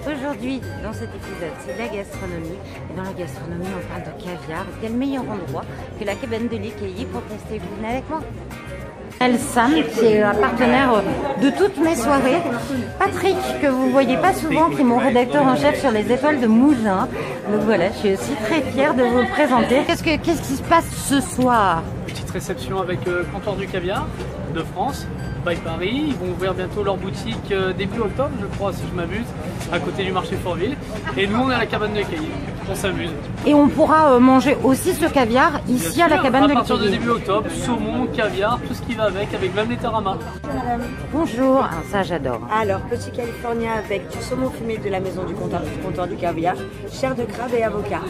Aujourd'hui, dans cet épisode, c'est de la gastronomie. Et dans la gastronomie, on parle de caviar. Quel meilleur endroit que la cabane de l'Écaillé pour tester? Vous venez avec moi? Sam, qui est un partenaire de toutes mes soirées. Patrick, que vous voyez pas souvent, qui est mon rédacteur en chef sur les étoiles de Mougins. Donc voilà, je suis aussi très fière de vous le présenter. Qu'est-ce qui se passe ce soir? Petite réception avec Comptoir du Caviar de France, by Paris. Ils vont ouvrir bientôt leur boutique début octobre, je crois, si je m'abuse, à côté du marché Fortville. Et nous, on est à la cabane de l'Écaillé. On s'amuse. Et on pourra manger aussi ce caviar ici à la cabane de l'Écaillé. À partir de début octobre, saumon, caviar, tout ce qui va avec même les taramas. Bonjour, ah, ça j'adore. Alors, petit californien avec du saumon fumé de la maison du comptoir du caviar, chair de crabe et avocat.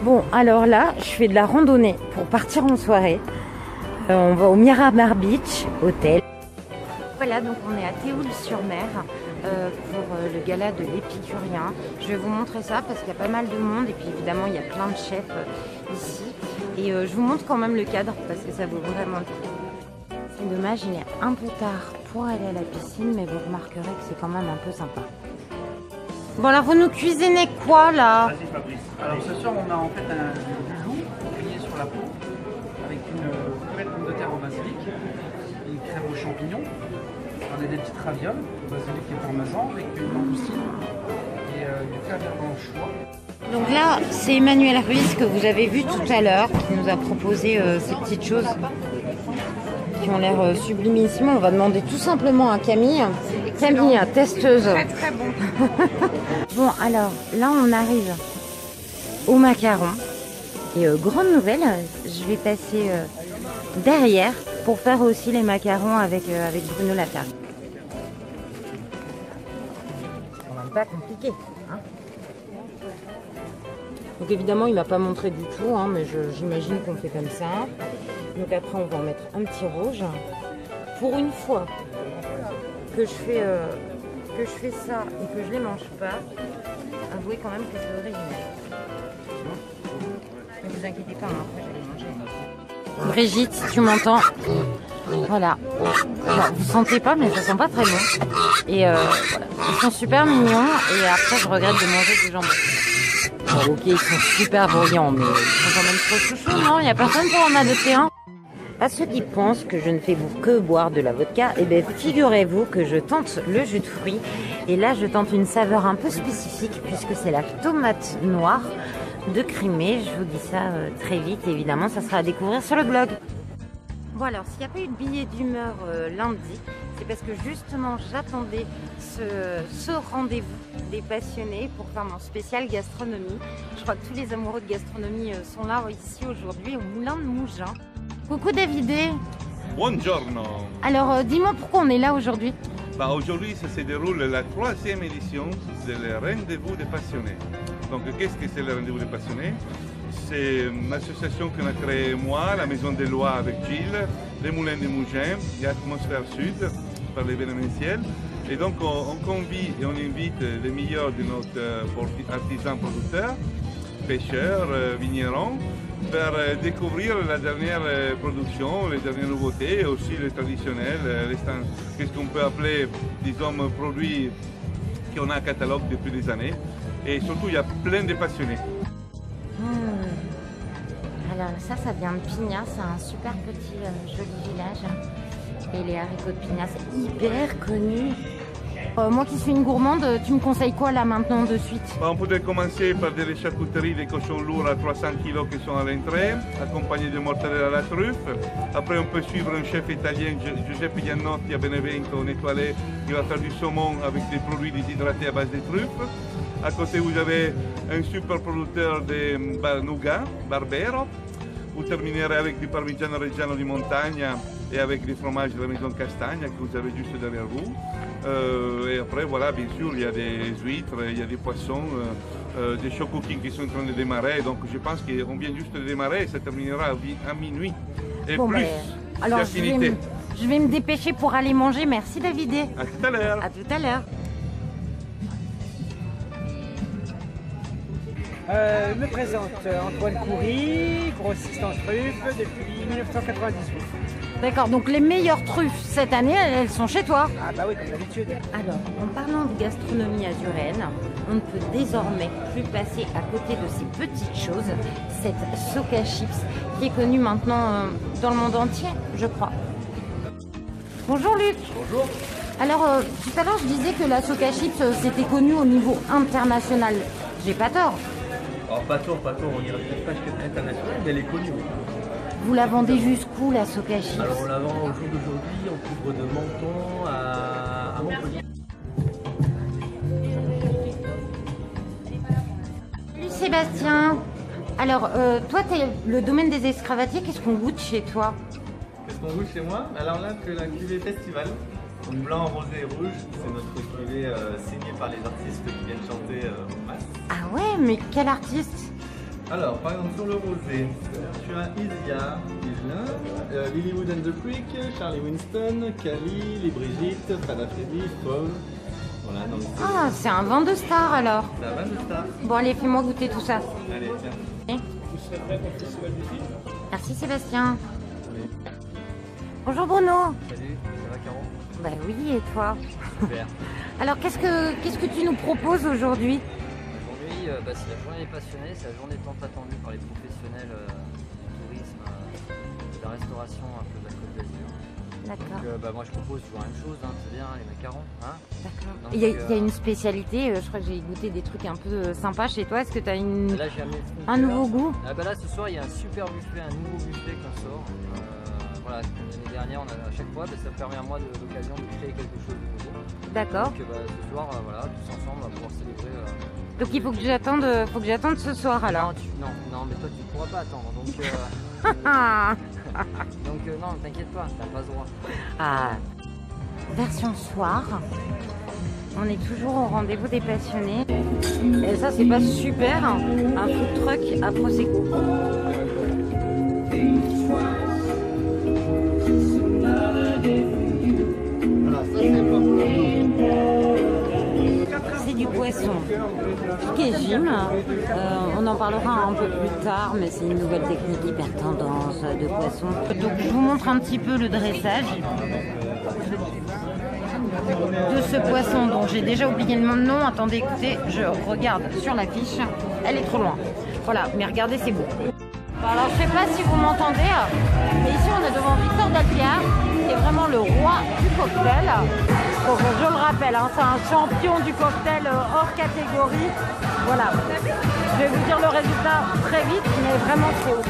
Bon, alors là, je fais de la randonnée pour partir en soirée. On va au Miramar Beach Hotel. Voilà, donc on est à Théoul-sur-Mer pour le gala de l'épicurien. Je vais vous montrer ça parce qu'il y a pas mal de monde et puis évidemment il y a plein de chefs ici. Et je vous montre quand même le cadre parce que ça vaut vraiment le coup. C'est dommage, il est un peu tard pour aller à la piscine, mais vous remarquerez que c'est quand même un peu sympa. Bon alors vous nous cuisinez quoi là? Vas-y Fabrice. Alors ce soir on a en fait du loup grillé sur la peau avec une crème de pomme de terre au basilic, une crème aux champignons, on a des petites ravioles, basilic et parmesan avec une langoustine et du caviar blanchois. Donc là c'est Emmanuel Ruiz que vous avez vu tout à l'heure qui nous a proposé ces petites choses qui ont l'air sublimissimes. On va demander tout simplement à Camille. Camille, testeuse. Très très bon. Bon alors là on arrive au macaron. Et grande nouvelle, je vais passer derrière pour faire aussi les macarons avec Bruno Laferre. C'est quand même pas compliqué. Hein, donc évidemment il m'a pas montré du tout, hein, mais j'imagine qu'on fait comme ça. Donc après on va en mettre un petit rouge. Pour une fois que je fais ça et que je les mange pas, avouez quand même que c'est original. Ne vous inquiétez pas, hein, après je vais les manger. Brigitte, si tu m'entends, voilà. Bon, vous sentez pas, mais ça sent pas très bon. Et voilà, ils sont super mignons. Et après, je regrette de manger du jambon. Bon, ok, ils sont super bruyants, mais ils sont quand même trop chouchous, non? Il n'y a personne pour en adopter un. À ceux qui pensent que je ne fais que boire de la vodka, eh bien figurez-vous que je tente le jus de fruits. Et là, je tente une saveur un peu spécifique puisque c'est la tomate noire de Crimée. Je vous dis ça très vite. Évidemment, ça sera à découvrir sur le blog. Bon alors, s'il n'y a pas eu de billet d'humeur lundi, c'est parce que justement, j'attendais ce rendez-vous des passionnés pour faire mon spécial gastronomie. Je crois que tous les amoureux de gastronomie sont là ici aujourd'hui au Moulin de Mougins. Coucou Davidé. Buongiorno. Alors dis-moi pourquoi on est là aujourd'hui. Aujourd'hui, ça se déroule la 3e édition de le Rendez-vous des Passionnés. Donc qu'est-ce que c'est le Rendez-vous des Passionnés? C'est une association qu'on a créée moi, la Maison des Lois avec Gilles, les Moulins de Mougins et Atmosphère Sud par l'événementiel. Et donc on convie et on invite les meilleurs de notre artisans producteurs, pêcheurs, vignerons, pour découvrir la dernière production, les dernières nouveautés, et aussi les traditionnels, qu'est-ce qu'on peut appeler, disons, produits qu'on a en catalogue depuis des années. Et surtout, il y a plein de passionnés. Alors ça vient de Pignas, c'est un super petit joli village. Et les haricots de Pignas, c'est hyper connu. Moi qui suis une gourmande, tu me conseilles quoi là maintenant de suite? On pourrait commencer par des charcuteries de cochons lourds à 300 kg qui sont à l'entrée, accompagnés de mortadella à la truffe. Après on peut suivre un chef italien, Giuseppe Giannotti à Benevento, en étoilé, qui va faire du saumon avec des produits déshydratés à base de truffes. À côté vous avez un super producteur de nougat, Barbero. Vous terminerez avec du parmigiano reggiano di montagna et avec des fromages de la maison Castagna que vous avez juste derrière vous. Et après, voilà, bien sûr, il y a des huîtres, il y a des poissons, des show cooking qui sont en train de démarrer. Donc je pense qu'on vient juste de démarrer et ça terminera à minuit. Et bon, plus, alors je vais me dépêcher pour aller manger. Merci Davidé. À tout à l'heure. À tout à l'heure. Me présente Antoine Coury, grossiste en truffes depuis 1998. D'accord, donc les meilleures truffes cette année, elles sont chez toi. Ah bah oui, comme d'habitude. Alors, en parlant de gastronomie azuréenne, on ne peut désormais plus passer à côté de ces petites choses, cette Soca Chips qui est connue maintenant dans le monde entier, je crois. Bonjour Luc. Bonjour. Alors, tout à l'heure, je disais que la Soca Chips, c'était connu au niveau international. J'ai pas tort. Alors pas tort, on dirait peut-être pas jusqu'à l'international, mais elle est connue. Oui. Vous la vendez jusqu'où, la Soca Chips? Alors on la vend au jour d'aujourd'hui, on couvre de Menton à Montpellier. Salut Sébastien. Alors, toi, tu es le domaine des escravatiers, qu'est-ce qu'on goûte chez toi? Qu'est-ce qu'on goûte chez moi? Alors là, c'est la cuvée festival. Donc blanc, rosé et rouge, c'est notre cuvée signée par les artistes qui viennent chanter au mas. Ah ouais, mais quel artiste? Alors, par exemple, sur le rosé, tu as Isia, Igelin, Lilywood and the Creek, Charlie Winston, Cali, Les Brigitte, Fada Freddy, Fauve. Voilà, donc Ah, c'est un vin de star alors. ça va de ça. Bon, allez, fais-moi goûter tout ça. Allez, tiens. Merci Sébastien. Bonjour Bruno. Salut, ça va Caro? Bah oui, et toi? Super. Alors, qu'est-ce que tu nous proposes aujourd'hui? Aujourd'hui, c'est la journée des passionnés, c'est la journée tant attendue par les professionnels du tourisme, de la restauration un peu de la Côte d'Azur. D'accord. Donc, moi je propose toujours la même chose, hein, c'est bien, les macarons. Hein. D'accord. Donc, Il y a une spécialité, je crois que j'ai goûté des trucs un peu sympas chez toi. Est-ce que tu as Là, j'ai amené un nouveau goût? Ah, là ce soir il y a un super buffet, un nouveau buffet qu'on sort. Voilà, l'année dernière, à chaque fois, ça me permet à moi l'occasion de créer quelque chose de nouveau. D'accord. Donc ce soir, voilà, tous ensemble, on va pouvoir célébrer. Donc il faut que j'attende ce soir alors. Non, mais toi tu ne pourras pas attendre. Donc, non, t'inquiète pas, t'as pas ce droit. Ah, version soir. On est toujours au rendez-vous des passionnés. Et ça, c'est pas super. Un food truck à Prosecco. C'est du poisson piqué gym. On en parlera un peu plus tard, mais c'est une nouvelle technique hyper tendance de poisson. Donc je vous montre un petit peu le dressage de ce poisson dont j'ai déjà oublié le nom. Attendez, écoutez, je regarde sur la fiche. Elle est trop loin. Voilà, mais regardez, c'est beau. Alors je sais pas si vous m'entendez, mais ici on est devant Victor Dalpiard, qui est vraiment le roi du cocktail. Donc, je le rappelle, hein, c'est un champion du cocktail hors catégorie. Voilà. Je vais vous dire le résultat très vite, mais vraiment c'est haut.